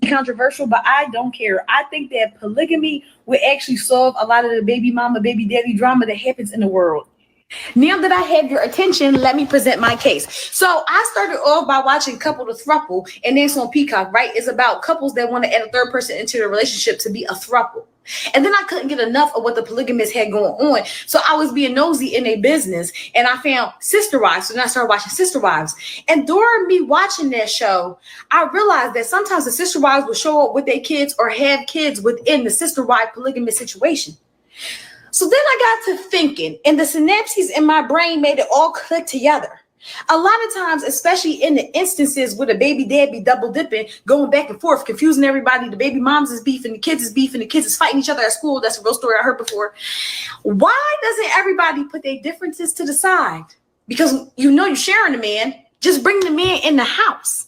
controversial, but I don't care. I think that polygamy would actually solve a lot of the baby mama, baby daddy drama that happens in the world. Now that I have your attention, let me present my case. So I started off by watching Couple to Thruple, and that's on Peacock, right? It's about couples that want to add a third person into their relationship to be a thruple. And then I couldn't get enough of what the polygamists had going on. So I was being nosy in a business, and I found Sister Wives. So then I started watching Sister Wives. And during me watching that show, I realized that sometimes the Sister Wives will show up with their kids or have kids within the Sister Wife polygamous situation. So then I got to thinking, and the synapses in my brain made it all click together. A lot of times, especially in the instances where the baby dad be double dipping, going back and forth, confusing everybody, the baby moms is beefing, the kids is beefing, the kids is fighting each other at school. That's a real story I heard before. Why doesn't everybody put their differences to the side? Because you're sharing the man. Just bring the man in the house.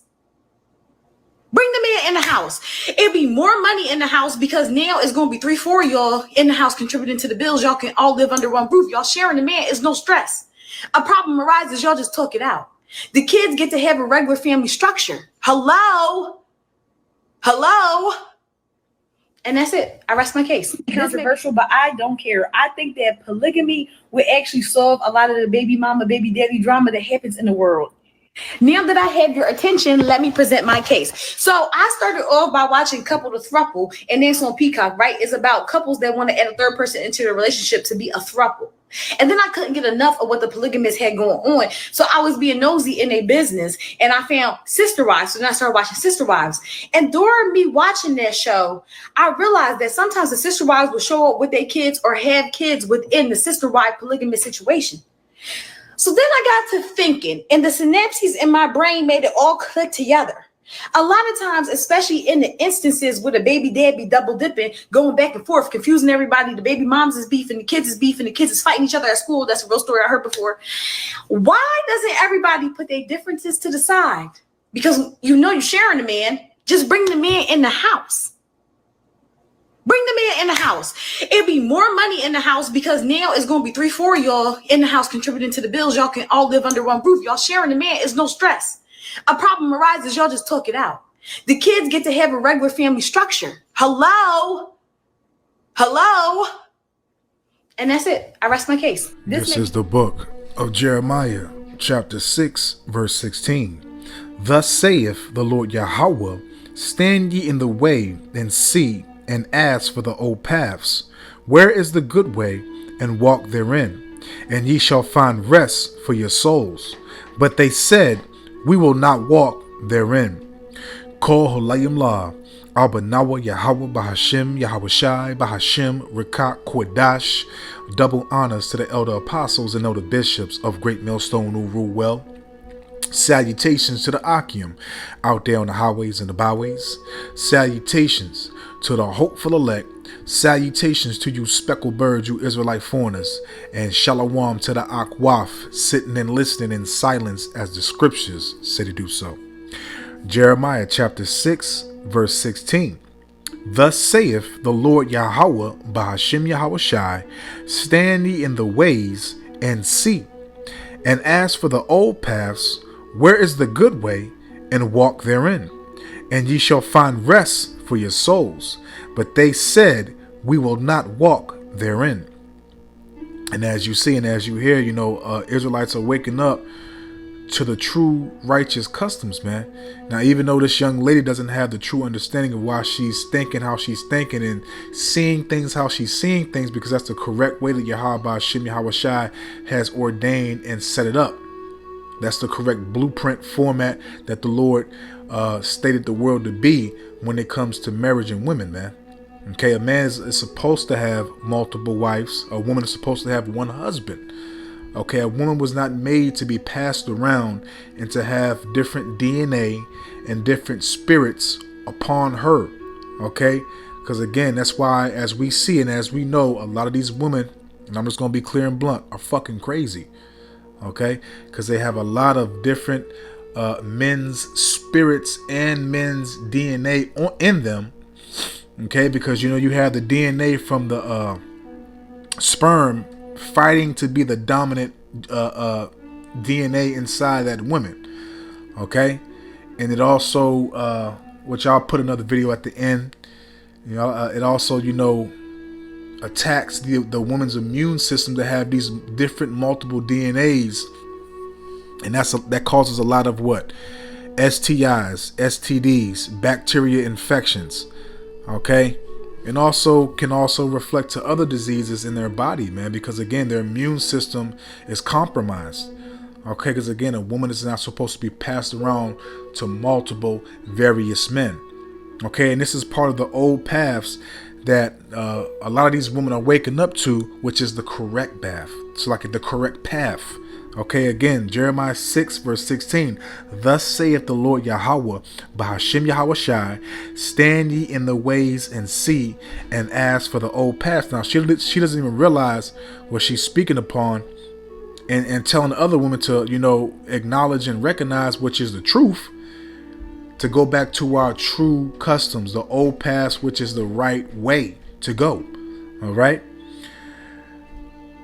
Bring the man in the house. It'll be more money in the house because now it's going to be 3-4 y'all in the house contributing to the bills. Y'all can all live under one roof. Y'all sharing the man. It's no stress. A problem arises. Y'all just talk it out. The kids get to have a regular family structure. Hello. And that's it. I rest my case. Controversial, but I don't care. I think that polygamy would actually solve a lot of the baby mama, baby daddy drama that happens in the world. Now that I have your attention, let me present my case. So I started off by watching Couple to Thruple, and that's on Peacock, right? It's about couples that want to add a third person into their relationship to be a thruple. And then I couldn't get enough of what the polygamists had going on. So I was being nosy in a business, and I found Sister Wives. So then I started watching Sister Wives. And during me watching that show, I realized that sometimes the Sister Wives will show up with their kids or have kids within the Sister Wife polygamous situation. So then I got to thinking, and the synapses in my brain made it all click together. A lot of times, especially in the instances where the baby dad be double dipping, going back and forth, confusing everybody, the baby moms is beefing, the kids is fighting each other at school. That's a real story I heard before. Why doesn't everybody put their differences to the side? Because you're sharing the man. Just bring the man in the house. Bring the man in the house. It'll be more money in the house because now it's going to be 3-4 y'all in the house contributing to the bills. Y'all can all live under one roof. Y'all sharing the man. It's no stress. A problem arises. Y'all just talk it out. The kids get to have a regular family structure. Hello. And that's it. I rest my case. This is the book of Jeremiah, chapter 6, verse 16. Thus saith the Lord Yahweh, stand ye in the way and see, and ask for the old paths, where is the good way, and walk therein, and ye shall find rest for your souls. But they said, we will not walk therein. Kol Holayim La, Abanawa Yahweh Bahashim Yahweh Shai Bahashim Rekak Kodash. Double honors to the elder apostles and elder bishops of Great Millstone who rule well. Salutations to the Akim out there on the highways and the byways. Salutations to the hopeful elect. Salutations to you speckled birds, you Israelite foreigners. And shalom to the Akwaf, sitting and listening in silence as the scriptures say to do so. Jeremiah chapter 6, verse 16. Thus saith the Lord Yahweh, Bahashim Yahweh Shai, stand ye in the ways and see, and ask for the old paths, where is the good way, and walk therein, and ye shall find rest for your souls. But they said, we will not walk therein. And as you see and as you hear, Israelites are waking up to the true righteous customs, man. Now, even though this young lady doesn't have the true understanding of why she's thinking how she's thinking and seeing things how she's seeing things, because that's the correct way that Yahweh Shem Yahweh Shai has ordained and set it up. That's the correct blueprint format that the Lord stated the world to be when it comes to marriage and women, man. Okay, a man is supposed to have multiple wives. A woman is supposed to have one husband. Okay, a woman was not made to be passed around and to have different DNA and different spirits upon her. Okay, because again, that's why, as we see and as we know, a lot of these women, and I'm just going to be clear and blunt, are fucking crazy. Okay, because they have a lot of different men's spirits and men's DNA in them. Okay, because you have the DNA from the sperm fighting to be the dominant DNA inside that woman. Okay, and it also which I'll put another video at the end. You know, it also, you know, attacks the woman's immune system to have these different multiple DNAs, and that causes a lot of what? STIs, STDs, bacteria infections. Okay, and also can also reflect to other diseases in their body, man, because again, their immune system is compromised. Okay, because again, a woman is not supposed to be passed around to multiple various men. Okay, and this is part of the old paths that a lot of these women are waking up to, which is the correct path. It's like the correct path. Okay, again, Jeremiah 6 verse 16. Thus saith the Lord Yahweh, Bahashem Yahushai, stand ye in the ways and see, and ask for the old path. Now, she doesn't even realize what she's speaking upon, and telling the other women to, you know, acknowledge and recognize which is the truth, to go back to our true customs, the old paths, which is the right way to go. All right.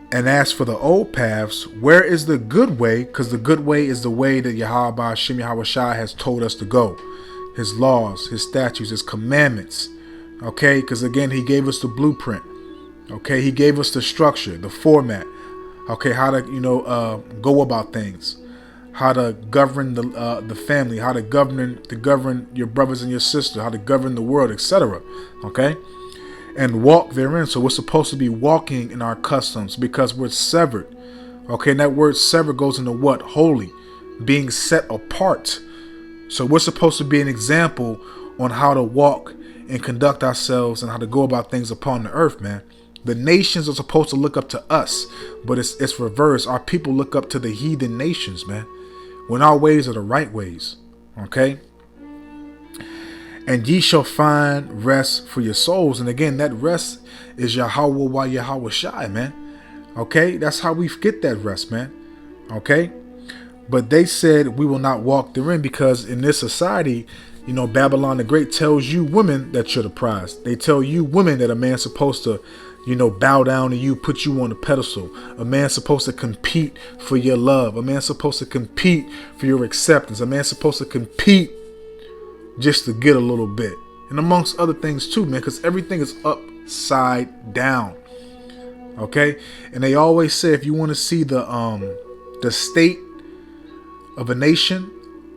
And as for the old paths, where is the good way? Because the good way is the way that Yahweh Hashem Yahushai has told us to go. His laws, his statutes, his commandments. Okay, because again, he gave us the blueprint. Okay, he gave us the structure, the format. Okay, how to, you know, go about things, how to govern the family, how to govern your brothers and your sisters, how to govern the world, etc. Okay. And walk therein. So we're supposed to be walking in our customs because we're severed. Okay, and that word severed goes into what? Holy, being set apart. So we're supposed to be an example on how to walk and conduct ourselves and how to go about things upon the earth, man. The nations are supposed to look up to us, but it's reverse. Our people look up to the heathen nations, man, when our ways are the right ways. Okay. And ye shall find rest for your souls. And again, that rest is Yahweh wa Yahweh Shai, man. Okay, that's how we get that rest, man. Okay, but they said we will not walk therein because in this society, you know, Babylon the Great tells you women that you're the prize. They tell you women that a man's supposed to, you know, bow down to you, put you on a pedestal. A man's supposed to compete for your love. A man's supposed to compete for your acceptance. A man's supposed to compete just to get a little bit, and amongst other things too, man, because everything is upside down. Okay, and they always say if you want to see the state of a nation,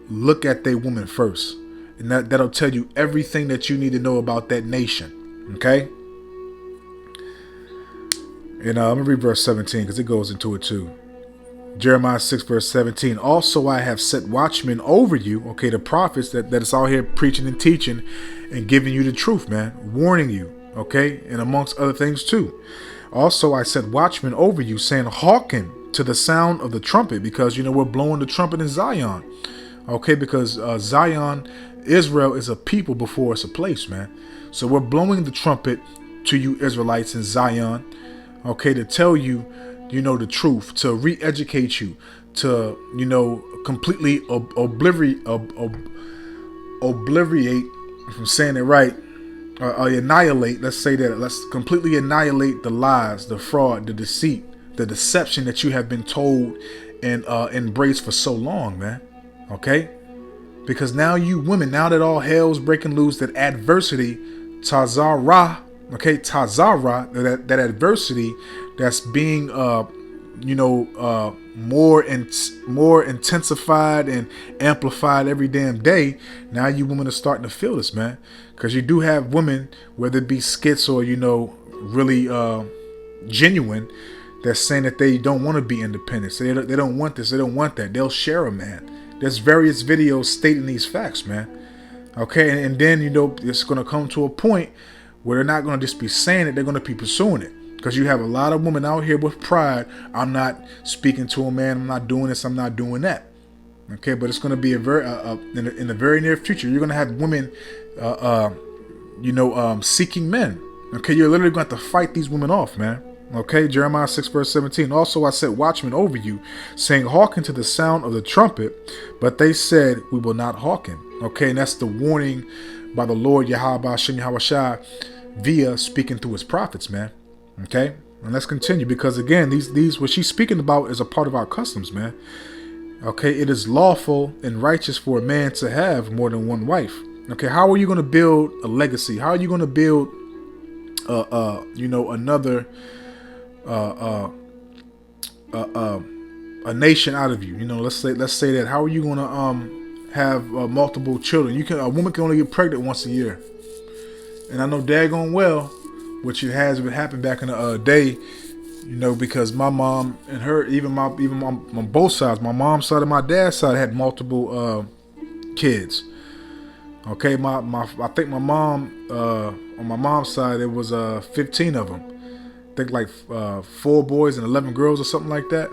look at their woman first, and that'll tell you everything that you need to know about that nation. Okay, and I'm gonna read verse 17 because it goes into it too. Jeremiah 6 verse 17. Also I have set watchmen over you, okay, the prophets that is out here preaching and teaching and giving you the truth, man, warning you, okay, and amongst other things too. Also I set watchmen over you, saying, hearken to the sound of the trumpet, because, you know, we're blowing the trumpet in Zion, okay, because Zion, Israel is a people before it's a place, man. So we're blowing the trumpet to you Israelites in Zion, okay, to tell you, you know, the truth, to re-educate you, to, you know, completely obliterate, if I'm saying it right, annihilate, let's say that, let's completely annihilate the lies, the fraud, the deceit, the deception that you have been told and embraced for so long, man. Okay? Because now you women, now that all hell's breaking loose, that adversity, Tazara, okay, Tazara, that adversity that's being, more intensified and amplified every damn day. Now you women are starting to feel this, man, because you do have women, whether it be skits or, you know, really genuine, that's saying that they don't want to be independent. So they don't want this, they don't want that. They'll share a man. There's various videos stating these facts, man. Okay, and then, you know, it's going to come to a point where they're not going to just be saying it, they're going to be pursuing it. Because you have a lot of women out here with pride. I'm not speaking to a man. I'm not doing this. I'm not doing that. Okay, but it's going to be a very in the very near future. You're going to have women, seeking men. Okay, you're literally going to have to fight these women off, man. Okay, Jeremiah 6 verse 17. Also, I set watchmen over you, saying, hearken to the sound of the trumpet. But they said, we will not hearken. Okay, and that's the warning by the Lord Yahweh Hashem Yahushai via speaking through his prophets, man. Okay, and let's continue, because again, these what she's speaking about is a part of our customs, man. Okay, it is lawful and righteous for a man to have more than one wife. Okay, how are you going to build a legacy? How are you going to build, another, a nation out of you? Let's say that. How are you going to have multiple children? A woman can only get pregnant once a year, and I know daggone well, which it has been happened back in the day. Because my mom and her, even my on both sides, my mom's side and my dad's side had multiple kids. Okay, I think my mom on my mom's side it was 15 of them. I think like 4 boys and 11 girls or something like that.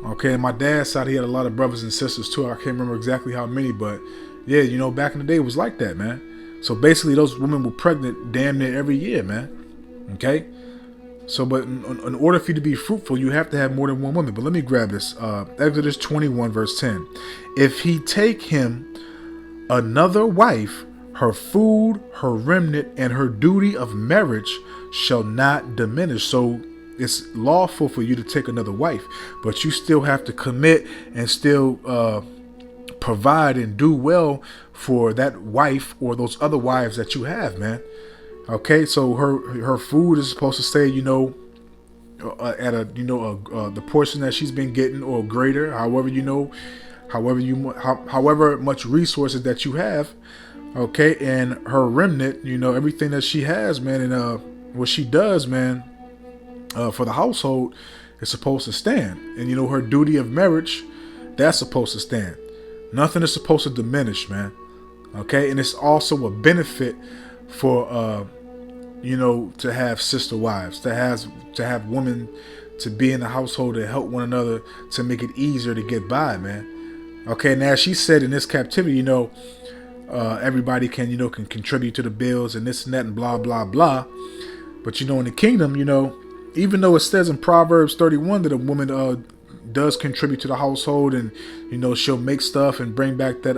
Okay, and my dad's side he had a lot of brothers and sisters too. I can't remember exactly how many, but yeah, back in the day it was like that, man. So basically, those women were pregnant damn near every year, man. Okay. So, but in order for you to be fruitful, you have to have more than one woman. But let me grab this. Exodus 21, verse 10. If he take him another wife, her food, her remnant, and her duty of marriage shall not diminish. So it's lawful for you to take another wife, but you still have to commit and still provide and do well for that wife or those other wives that you have, man. Okay, so her food is supposed to stay, at the portion that she's been getting or greater, however much resources that you have. Okay, and her remnant, everything that she has, man, and what she does, man, for the household is supposed to stand. And her duty of marriage, that's supposed to stand. Nothing is supposed to diminish, man. Okay, and it's also a benefit for to have sister wives, to have women to be in the household to help one another to make it easier to get by, man. Okay, now as she said, in this captivity, everybody can contribute to the bills and this and that and blah blah blah. But in the kingdom, even though it says in Proverbs 31 that a woman does contribute to the household and she'll make stuff and bring back that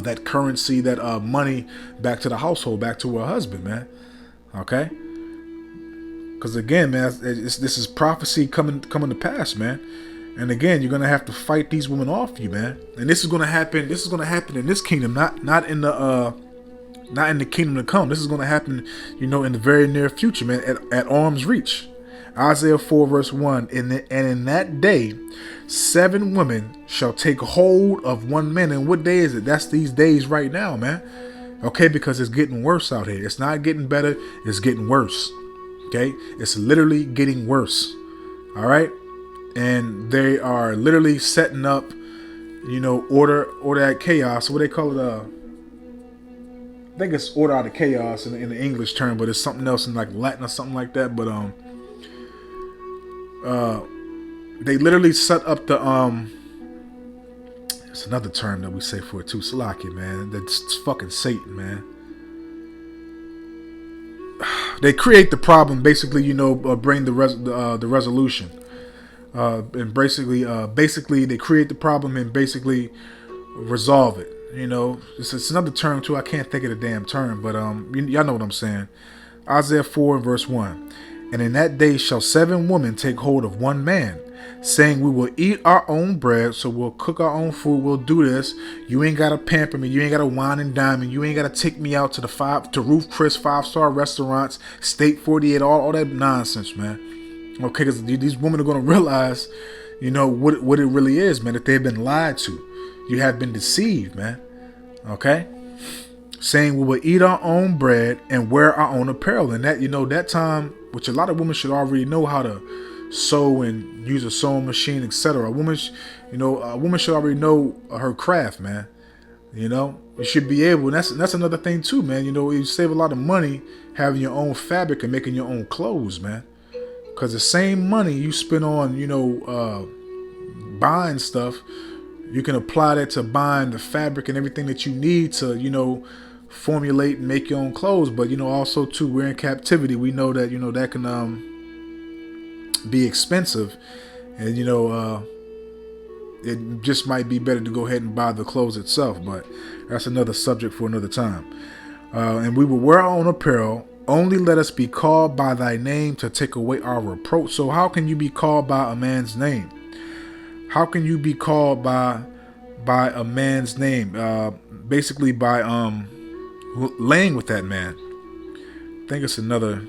that currency, that money back to the household, back to her husband, man. Okay, because again, man, this is prophecy coming to pass, man. And again, you're gonna have to fight these women off you, man. And this is gonna happen. This is gonna happen in this kingdom, not in the kingdom to come. This is gonna happen, in the very near future, man. At arm's reach. Isaiah 4 verse 1, and in that day 7 women shall take hold of one man. And what day is it? That's these days right now, man. Okay, because it's getting worse out here. It's not getting better, it's getting worse. Okay, it's literally getting worse. All right, and they are literally setting up, order at chaos. What they call it? I think it's order out of chaos in the English term, but it's something else in like Latin or something like that. But they literally set up the it's another term that we say for it too, Salaki, man. That's fucking Satan, man. They create the problem, basically, bring the resolution, and basically they create the problem and basically resolve it. It's another term too. I can't think of the damn term, but y'all know what I'm saying. Isaiah 4 and verse 1. And in that day shall 7 women take hold of one man, saying, we will eat our own bread, so we'll cook our own food, we'll do this. You ain't gotta pamper me, you ain't gotta wine and dine me, you ain't gotta take me out to Ruth Chris 5-star restaurants, State 48, all that nonsense, man. Okay, because these women are gonna realize, what it really is, man, that they've been lied to. You have been deceived, man. Okay? Saying we will eat our own bread and wear our own apparel. And that, that time, which a lot of women should already know how to sew and use a sewing machine, etc. A woman should already know her craft, man. You should be able, and that's another thing too, man. You save a lot of money having your own fabric and making your own clothes, man. Because the same money you spend on, buying stuff, you can apply that to buying the fabric and everything that you need to, formulate and make your own clothes. But, also too, we're in captivity. We know that, that can be expensive. And, it just might be better to go ahead and buy the clothes itself. But that's another subject for another time. And we will wear our own apparel. Only let us be called by thy name to take away our reproach. So how can you be called by a man's name? How can you be called by a man's name? basically by laying with that man. I think it's another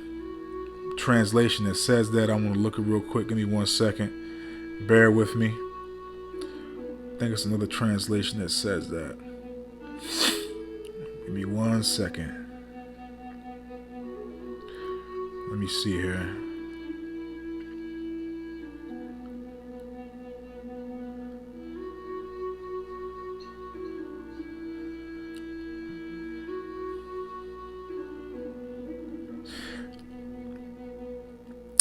translation that says that. I want to look it real quick. Give me 1 second. Bear with me. I think it's another translation that says that. Give me 1 second. Let me see here.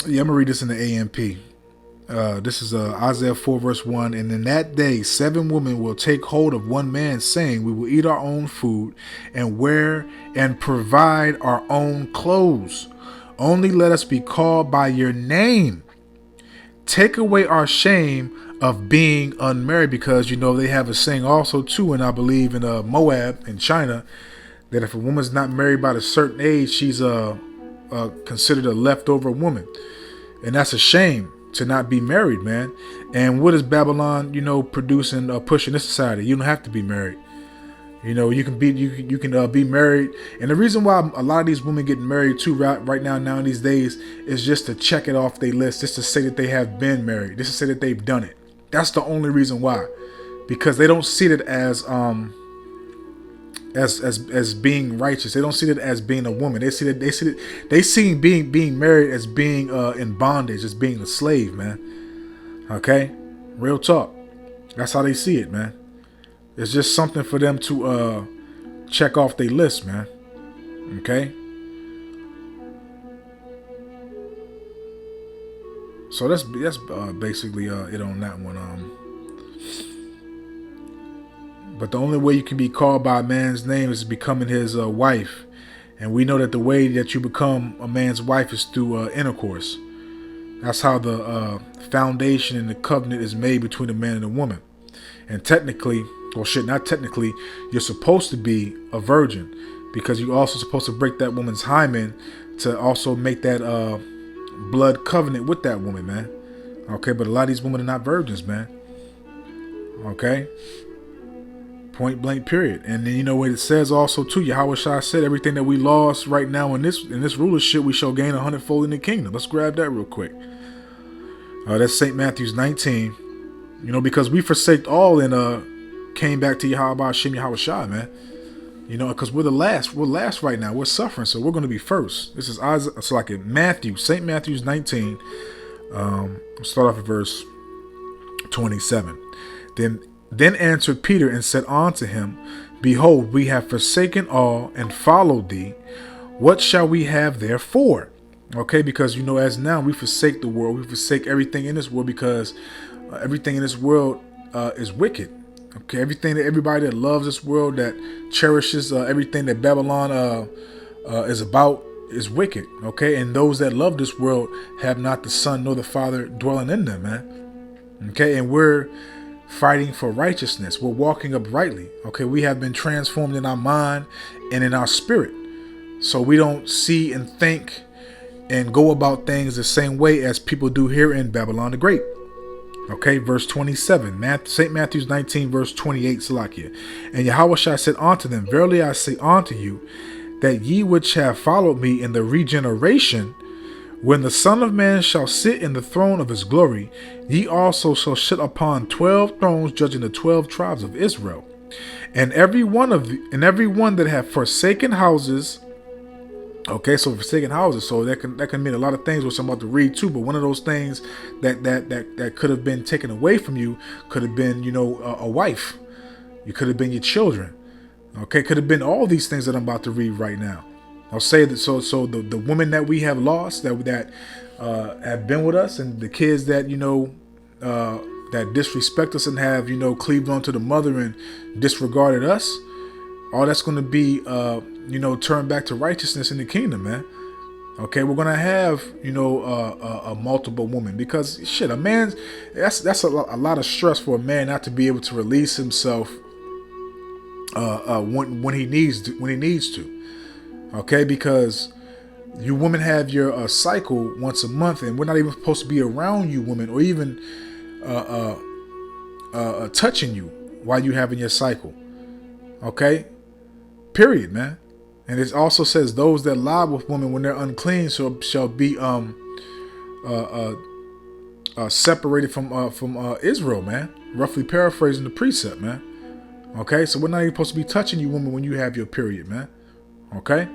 Yeah, I'm going to read this in the AMP. This is Isaiah 4 verse 1. And in that day, 7 women will take hold of one man, saying, we will eat our own food and wear and provide our own clothes. Only let us be called by your name. Take away our shame of being unmarried, because they have a saying also too, and I believe in Moab in China, that if a woman's not married by a certain age, she's considered a leftover woman. And that's a shame to not be married, man. And what is Babylon, producing, pushing this society? You don't have to be married. You can be married. And the reason why a lot of these women get married too right now these days is just to check it off their list, just to say that they have been married, just to say that they've done it. That's the only reason why, because they don't see it as being righteous. They don't see it as being a woman. They see being married as being in bondage, as being a slave, man. Okay, real talk. That's how they see it, man. It's just something for them to check off their list, man. Okay. So that's basically it on that one. But the only way you can be called by a man's name is becoming his wife. And we know that the way that you become a man's wife is through intercourse. That's how the foundation and the covenant is made between a man and a woman. And technically, not technically, you're supposed to be a virgin, because you're also supposed to break that woman's hymen to also make that blood covenant with that woman, man. Okay, but a lot of these women are not virgins, man. Okay, point blank, period. And then what it says also too, Yahweh Shai said, everything that we lost right now in this rulership, we shall gain 100-fold in the kingdom. Let's grab that real quick. That's St. Matthew's 19. Because we forsake all and came back to Yahweh Hashem Yahweh Shai, man. Because we're last right now. We're suffering, so we're going to be first. This is Isaiah. It's like in Matthew, St. Matthew's 19. I'll start off at verse 27. Then answered Peter and said unto him, behold, we have forsaken all and followed thee. What shall we have therefore? Okay, because as now we forsake the world, we forsake everything in this world, because everything in this world is wicked. Okay, everybody that loves this world, that cherishes everything that Babylon is about, is wicked. Okay, and those that love this world have not the Son nor the Father dwelling in them, man. Okay, and we're fighting for righteousness. We're walking uprightly. Okay, we have been transformed in our mind and in our spirit, so we don't see and think and go about things the same way as people do here in Babylon the Great. Okay, verse 27, St. Matthew's 19, verse 28, Salakia. And Yahweh Shai said unto them, verily I say unto you, that ye which have followed me in the regeneration, when the Son of Man shall sit in the throne of his glory, ye also shall sit upon 12 thrones, judging the 12 tribes of Israel. And every one that have forsaken houses. Okay, so forsaken houses, so that can mean a lot of things, which I'm about to read too. But one of those things that could have been taken away from you could have been, a wife. You could have been your children. Okay, could have been all these things that I'm about to read right now. I'll say that. So the women that we have lost, that have been with us, and the kids that that disrespect us and have cleaved onto the mother and disregarded us. All that's going to be, turned back to righteousness in the kingdom, man. Okay, we're going to have, a multiple woman, because shit, a man's, that's a lot of stress for a man not to be able to release himself when he needs to. Okay, because you women have your cycle once a month, and we're not even supposed to be around you women, or even touching you while you having your cycle. Okay? Period, man. And it also says those that lie with women when they're unclean shall be separated from Israel, man. Roughly paraphrasing the precept, man. Okay, so we're not even supposed to be touching you women when you have your period, man. Okay?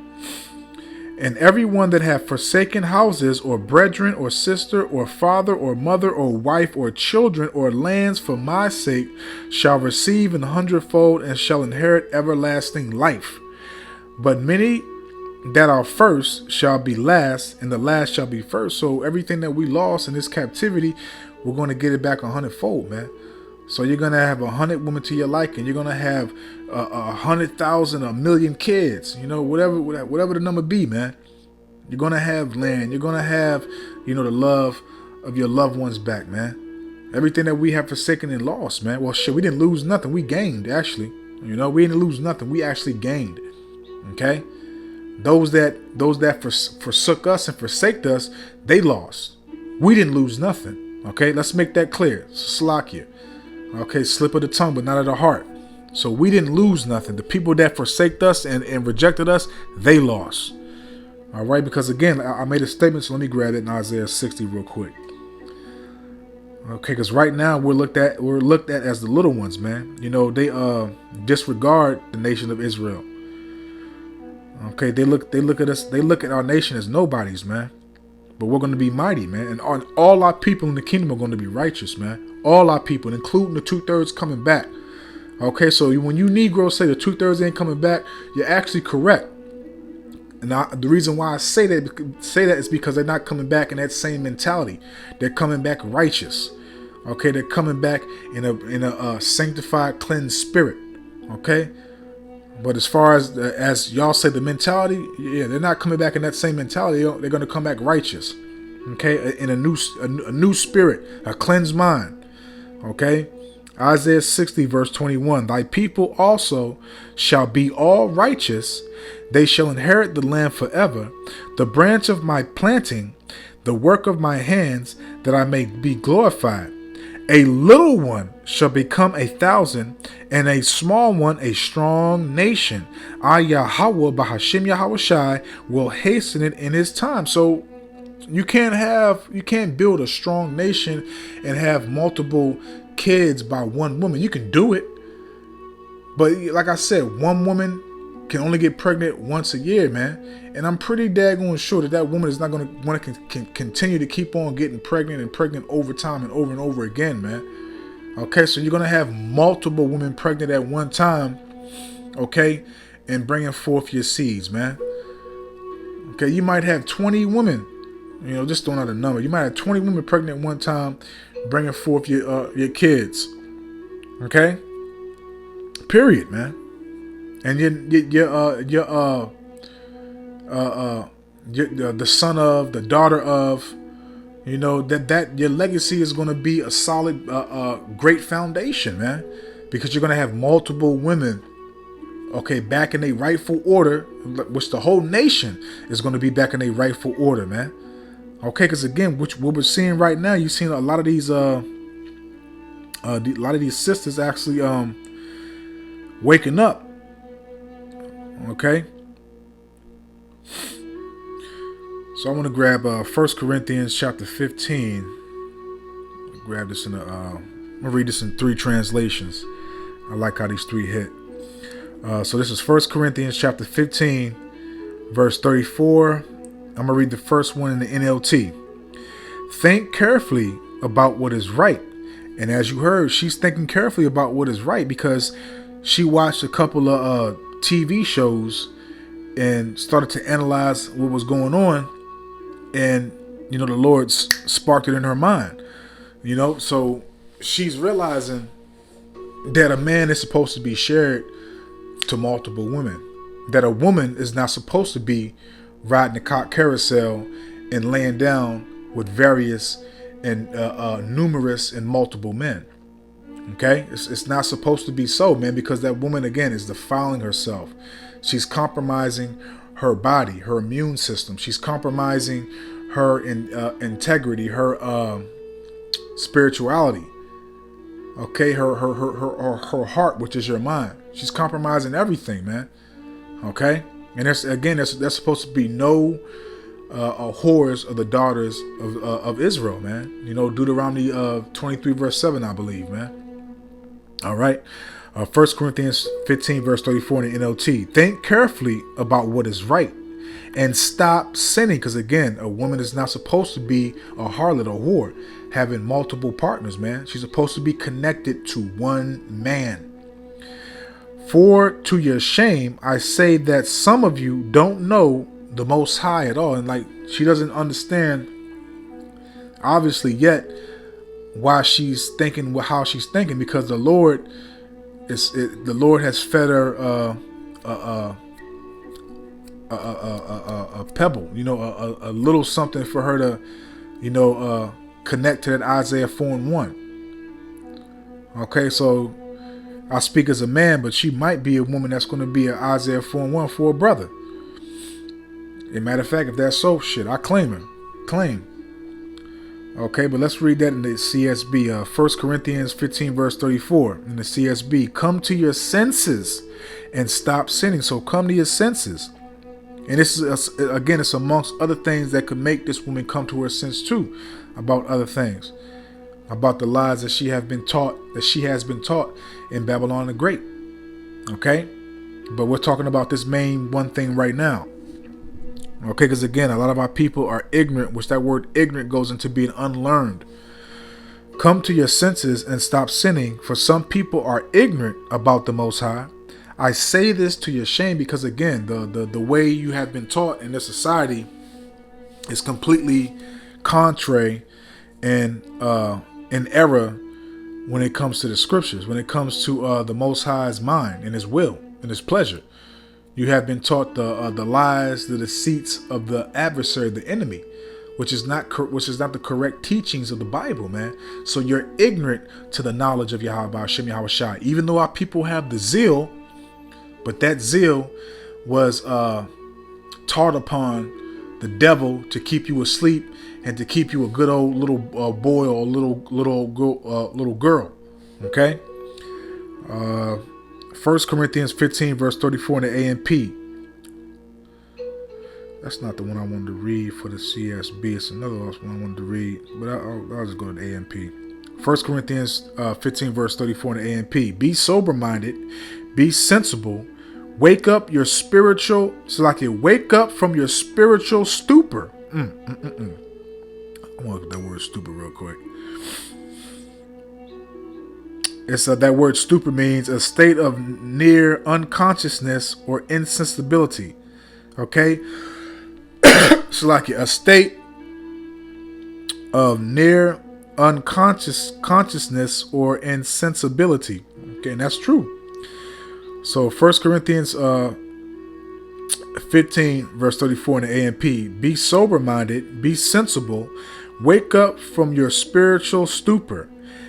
And everyone that have forsaken houses, or brethren, or sister, or father, or mother, or wife, or children, or lands for my sake shall receive an hundredfold and shall inherit everlasting life. But many that are first shall be last, and the last shall be first. So everything that we lost in this captivity, we're going to get it back 100-fold, man. So you're going to have 100 women to your liking. You're going to have 100,000, 1,000,000 kids, whatever the number be, man. You're going to have land. You're going to have, the love of your loved ones back, man. Everything that we have forsaken and lost, man. Well, shit, we didn't lose nothing. We gained, actually. We didn't lose nothing. We actually gained. Okay? Those that forsook us and forsaked us, they lost. We didn't lose nothing. Okay? Let's make that clear. Slakia. Okay, slip of the tongue, but not of the heart. So we didn't lose nothing. The people that forsaked us and rejected us, they lost. All right, because again, I made a statement, so let me grab it in Isaiah 60 real quick. Okay, because right now we're looked at as the little ones, man. They disregard the nation of Israel. Okay, they look at us, they look at our nation as nobodies, man. But we're going to be mighty, man. And all our people in the kingdom are going to be righteous, man. All our people, including the 2/3 coming back. Okay, so when you Negroes say the 2/3 ain't coming back, you're actually correct. And the reason why I say that is because they're not coming back in that same mentality. They're coming back righteous. Okay, they're coming back in a sanctified, cleansed spirit. Okay, but as far as y'all say the mentality, yeah, they're not coming back in that same mentality. They're going to come back righteous. Okay, in a new spirit, a cleansed mind. Okay, Isaiah 60 verse 21. Thy people also shall be all righteous. They shall inherit the land forever. The branch of my planting, the work of my hands, that I may be glorified. A little one shall become 1,000, and a small one a strong nation. I, Yahweh, Bahashim Yahawashi, will hasten it in his time. So you can't build a strong nation and have multiple kids by one woman. You can do it, but like I said, one woman can only get pregnant once a year, man. And I'm pretty daggone sure that woman is not going to want to continue to keep on getting pregnant over time and over again, man. Okay, so you're going to have multiple women pregnant at one time, okay, and bringing forth your seeds, man. Okay, you might have 20 women, just throwing out a number. You might have 20 women pregnant at one time, bringing forth your kids. Okay, period, man. And the son of, the daughter of, that your legacy is going to be a solid, great foundation, man, because you're going to have multiple women, okay, back in a rightful order, which the whole nation is going to be back in a rightful order, man. Okay, because again, what we're seeing right now, you've seen a lot of these sisters actually waking up. Okay, so I want to grab 1 Corinthians chapter 15. Grab this I'm gonna read this in 3 translations. I like how these 3 hit. So this is 1 Corinthians chapter 15, verse 34. I'm gonna read the first one in the NLT. Think carefully about what is right. And as you heard, she's thinking carefully about what is right because she watched a couple of TV shows and started to analyze what was going on, and the Lord sparked it in her mind. So she's realizing that a man is supposed to be shared to multiple women, that a woman is not supposed to be riding the cock carousel and laying down with various and numerous and multiple men. Okay, it's not supposed to be so, man, because that woman, again, is defiling herself. She's compromising her body, her immune system. She's compromising her integrity, her spirituality. Okay, her heart, which is your mind. She's compromising everything, man. Okay, and that's supposed to be no whores of the daughters of Israel, man. You know, Deuteronomy 23 verse 7, I believe, man. All right. 1 Corinthians 15 verse 34 in the NLT. Think carefully about what is right and stop sinning, because again, a woman is not supposed to be a harlot or whore, having multiple partners, man. She's supposed to be connected to one man. For to your shame, I say that some of you don't know the Most High at all. And like, she doesn't understand, obviously, yet why she's thinking how she's thinking, because the Lord has fed her a pebble, you know, a little something for her to, you know, connect to that Isaiah 4:1. Okay, so I speak as a man, but she might be a woman that's going to be an Isaiah 4:1 for a brother. As a matter of fact, if that's so, shit, I claim her. Claim. Okay, but let's read that in the CSB. 1 Corinthians 15 verse 34 in the CSB. Come to your senses and stop sinning. So come to your senses. And this is, again, it's amongst other things that could make this woman come to her sense too, about other things, about the lies that she has been taught in Babylon the Great. Okay, but we're talking about this main one thing right now. Okay, because again, a lot of our people are ignorant, which that word ignorant goes into being unlearned. Come to your senses and stop sinning, for some people are ignorant about the Most High. I say this to your shame, because again, the way you have been taught in this society is completely contrary and in error when it comes to the scriptures, when it comes to the Most High's mind and His will and His pleasure. You have been taught the lies, the deceits of the adversary, the enemy, which is not the correct teachings of the Bible, man. So you're ignorant to the knowledge of Yahweh Shem Yahweh Shai. Even though our people have the zeal, but that zeal was taught upon the devil to keep you asleep and to keep you a good old little boy or little girl. Okay. 1 Corinthians 15 verse 34 in the AMP. That's not the one I wanted to read for the CSB. It's another one I wanted to read, but I'll just go to the AMP. 1 Corinthians 15 verse 34 in the AMP. Be sober-minded, be sensible, wake up your spiritual, so like you wake up from your spiritual stupor. I want to look at that word stupor real quick. It's that word stupor means a state of near unconsciousness or insensibility. Okay, so like a state of near consciousness or insensibility. Okay, and that's true. So 1 Corinthians 15 verse 34 in the AMP. Be sober-minded, be sensible, wake up from your spiritual stupor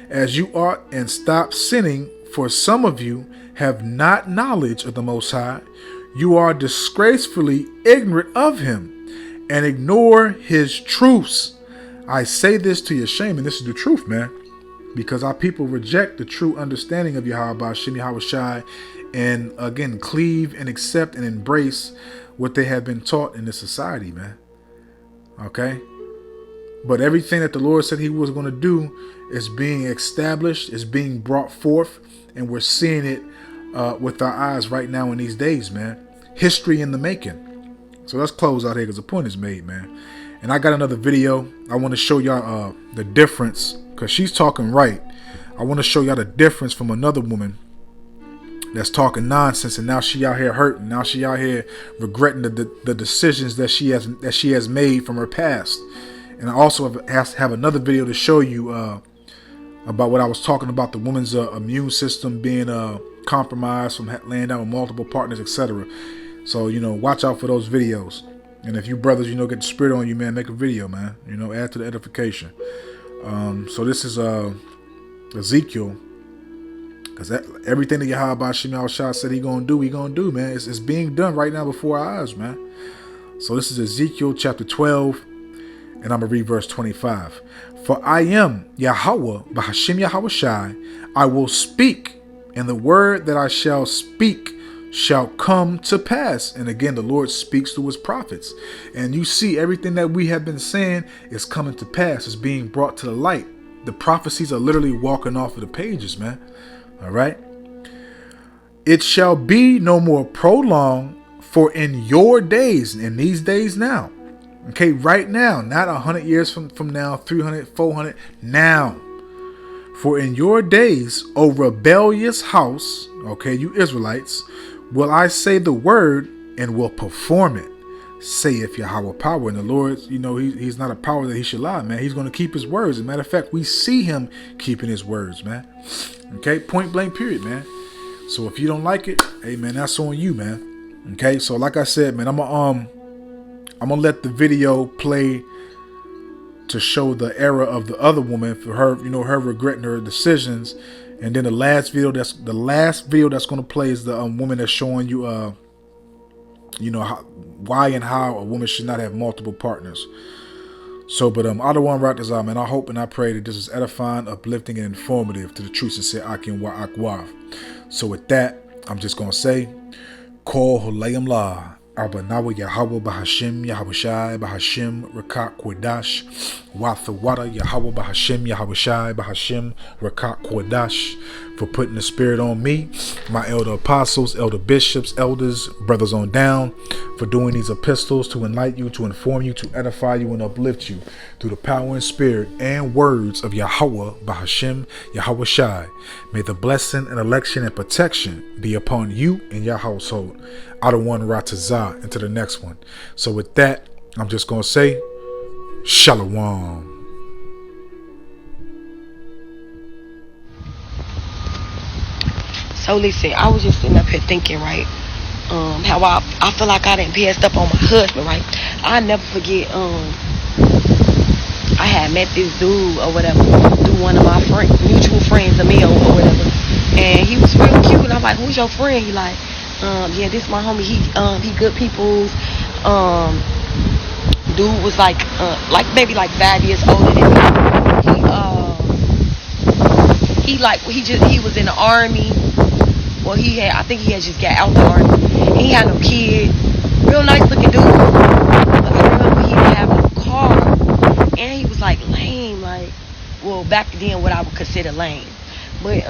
as you ought, and stop sinning, for some of you have not knowledge of the Most High. You are disgracefully ignorant of Him and ignore His truths. I say this to your shame, and this is the truth, man, because our people reject the true understanding of Yahweh Shem Yahweh Shai, and again cleave and accept and embrace what they have been taught in this society, man. Okay, but everything that the Lord said He was going to do is being established, is being brought forth, and we're seeing it with our eyes right now in these days, man. History in the making. So let's close out here, because the point is made, man. And I got another video. I want to show y'all the difference, because she's talking right. I want to show y'all the difference from another woman that's talking nonsense, and now she out here hurting. Now she out here regretting the decisions that she has made from her past. And I also have another video to show you about what I was talking about, the woman's immune system being compromised from laying down with multiple partners, etc. So, you know, watch out for those videos. And if you brothers, you know, get the spirit on you, man, make a video, man. You know, add to the edification. So this is Ezekiel. Because everything that Yahweh Shem Yahweh Shai said He gonna do, man. It's being done right now before our eyes, man. So this is Ezekiel chapter 12. And I'm going to read verse 25. For I am Yahweh, Bahashim Yahweh Shai. I will speak, and the word that I shall speak shall come to pass. And again, the Lord speaks to his prophets. And you see everything that we have been saying is coming to pass. It's being brought to the light. The prophecies are literally walking off of the pages, man. All right. It shall be no more prolonged, for in your days, in these days now, okay, right now, not 100 years from now, 300, 400, now. For in your days, O rebellious house, okay, you Israelites, will I say the word and will perform it, saith Yahweh power. And the Lord, he's not a power that he should lie, man. He's going to keep his words. As a matter of fact, we see him keeping his words, man. Okay, point blank period, man. So if you don't like it, hey, man, that's on you, man. Okay, so like I said, man, I'm gonna let the video play to show the era of the other woman, for her, her regretting her decisions. And then the last video that's gonna play is the woman that's showing you why and how a woman should not have multiple partners. So, but I don't want to wrap this out, man. I hope and I pray that this is edifying, uplifting, and informative to the truth and say Akin wa Akwa. So with that, I'm just gonna say, Kol Holayim La. Arbanawa Yahweh Bahashim Yahweh Shai Bahashim Rakak Kwadash Wathawada Yahweh Bahashim Yahweh Shai Bahashim Rakak Kwadash, for putting the spirit on me, my elder apostles, elder bishops, elders, brothers on down, for doing these epistles to enlighten you, to inform you, to edify you, and uplift you through the power and spirit and words of Yahweh Bahashim Yahweh Shai. May the blessing and election and protection be upon you and your household. Out of one Ratazah into the next one. So with that, I'm just going to say, Shalom. So listen, I was just sitting up here thinking, right, how I feel like I didn't passed up on my husband, right? I never forget, I had met this dude or whatever through one of my mutual friends, Emil or whatever, and he was real cute, and I'm like, who's your friend? He like, yeah, this my homie. He good people's. Dude was like maybe like 5 years older than me. He was in the army. Well, I think he had just got out the army. He had no kid. Real nice looking dude. But I remember he didn't have no car, and he was like lame. Like, well, back then what I would consider lame. But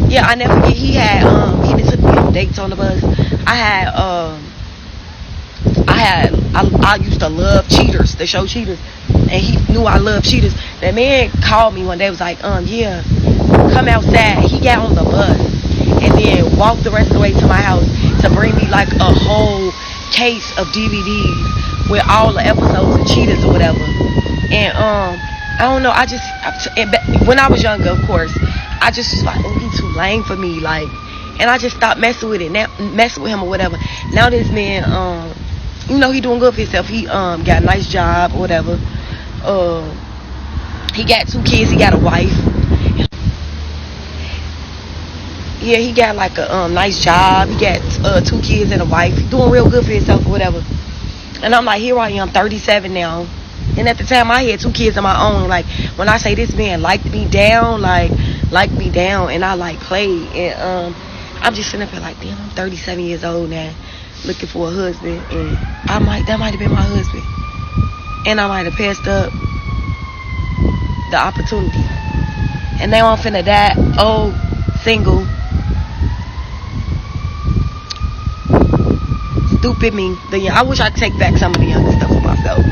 yeah, I never forget. He done took me on dates on the bus. I used to love cheaters, the show Cheaters, and he knew I loved cheaters. That man called me one day, was like, yeah, come outside. He got on the bus and then walked the rest of the way to my house to bring me like a whole case of DVDs with all the episodes of Cheaters or whatever. And I don't know, when I was younger, of course, I just was like, oh, he's too lame for me, like, and I just stopped messing with him or whatever. Now this man, he doing good for himself. He got a nice job or whatever. He got 2 kids. He got a wife. Yeah, he got like a nice job. He got 2 kids and a wife. He doing real good for himself or whatever. And I'm like, here I am, 37 now. And at the time, I had 2 kids of my own. Like, when I say this man liked me down, and I like played. And I'm just sitting up here like, damn, I'm 37 years old now, looking for a husband. And that might have been my husband. And I might have passed up the opportunity. And now I'm finna die, old, single. Stupid me. I wish I could take back some of the younger stuff for myself.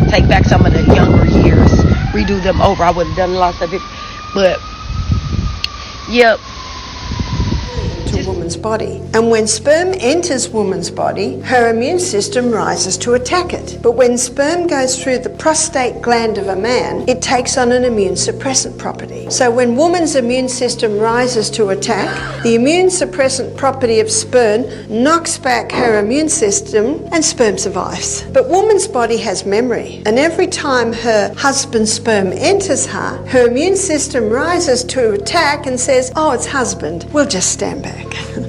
Take back some of the younger years, redo them over. I would have done a lot of it, but yep. To woman's body, and when sperm enters woman's body, her immune system rises to attack it. But when sperm goes through the prostate gland of a man, it takes on an immune suppressant property. So when woman's immune system rises to attack, the immune suppressant property of sperm knocks back her immune system and sperm survives. But woman's body has memory, and every time her husband's sperm enters her, her immune system rises to attack and says, oh, it's husband, we'll just stand back.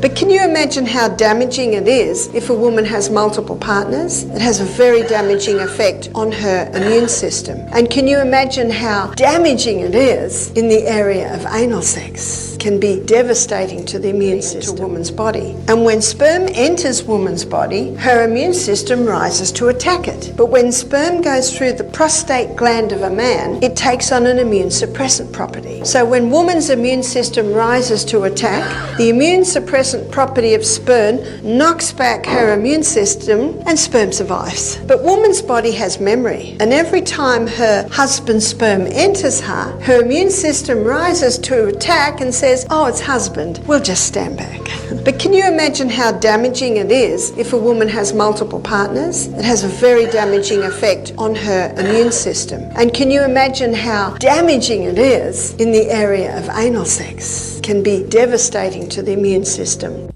But can you imagine how damaging it is if a woman has multiple partners? It has a very damaging effect on her immune system. And can you imagine how damaging it is in the area of anal sex? It can be devastating to the immune system, to a woman's body. And when sperm enters woman's body, her immune system rises to attack it. But when sperm goes through the prostate gland of a man, it takes on an immune suppressant property. So when woman's immune system rises to attack, the immune suppressant property of sperm knocks back her immune system and sperm survives. But woman's body has memory, and every time her husband's sperm enters her, her immune system rises to attack and says, oh, it's husband, we'll just stand back. But can you imagine how damaging it is if a woman has multiple partners? It has a very damaging effect on her immune system. And can you imagine how damaging it is in the area of anal sex? It can be devastating to the immune system.